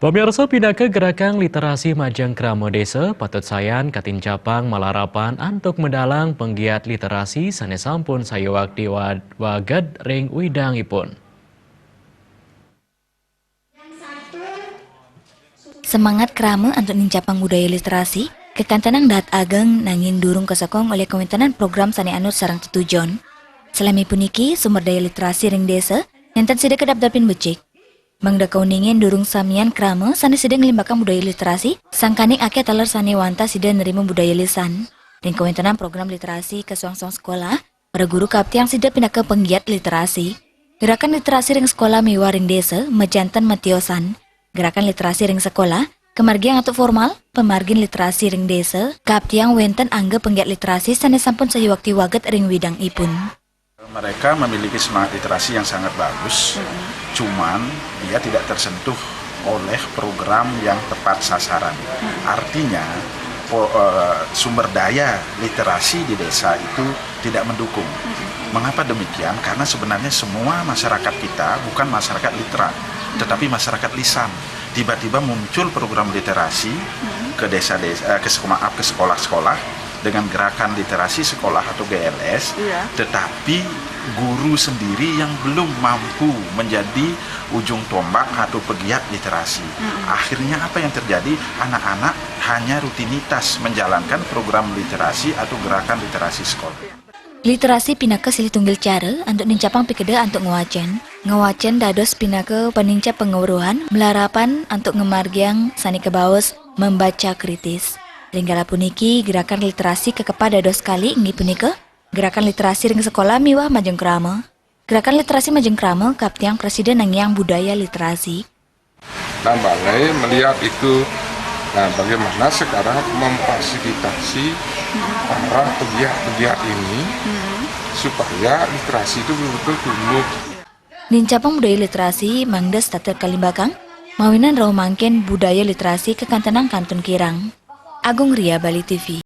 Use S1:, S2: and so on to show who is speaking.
S1: Pemirsa pindah ke gerakan literasi Majang Kramo Desa, patut sayan Katin Capang Malarapan antuk mendalang penggiat literasi sanesampun sayawak di wagad ring widangipun.
S2: Semangat krama untuk mencapang budaya literasi, kekantanang dat ageng nanging durung kesokong oleh Kementerian Program Sani Anut sarang tetujon. Selami puniki, sumber daya literasi ring desa, enten sida kedap dapin becik. Mangda kauningin durung samian krama, sani sida ngelimbakang budaya literasi, sangkaning ake talar sani wanta sida nerima budaya lisan. Ring Kementerian Program Literasi ke suang-suang sekolah, para guru kapti yang sida pindah ke penggiat literasi. Gerakan literasi ring sekolah mewah ring desa, majantan matiosan. Gerakan literasi ring sekolah, kemargian atau formal, pemargin literasi ring desa, kaptiang wenten angga penggiat literasi sanesampun sayuwakti waget ring widang ipun.
S3: Mereka memiliki semangat literasi yang sangat bagus, cuman dia tidak tersentuh oleh program yang tepat sasaran. Artinya sumber daya literasi di desa itu tidak mendukung. Mengapa demikian? Karena sebenarnya semua masyarakat kita bukan masyarakat literat, tetapi masyarakat lisan. Tiba-tiba muncul program literasi ke desa-desa, ke sekolah-sekolah dengan gerakan literasi sekolah atau GLS, tetapi guru sendiri yang belum mampu menjadi ujung tombak atau pegiat literasi. Akhirnya apa yang terjadi? Anak-anak hanya rutinitas menjalankan program literasi atau gerakan literasi sekolah.
S2: Literasi pinaka silih tunggil cara untuk nincapang pikeda untuk ngewacen. Ngewacen dados pinaka peninca pengeuruhan, melarapan untuk ngemargiang sani kebawas membaca kritis. Ringgala puniki gerakan literasi kekepada dos kali ingi punika gerakan literasi ring sekolah miwah Majeng Krama. Gerakan literasi Majeng Krama kaptiang presiden nangyang budaya literasi.
S4: Nah, balai melihat itu, nah bagaimana sekarang memfasilitasi para pegiat-pegiat ini supaya literasi itu betul-betul tumbuh.
S2: Nincapang budaya literasi mangdes tater kalimbakang, mawinan raw mangken budaya literasi kekantanang Kantun Kirang. Agung Ria, Bali TV.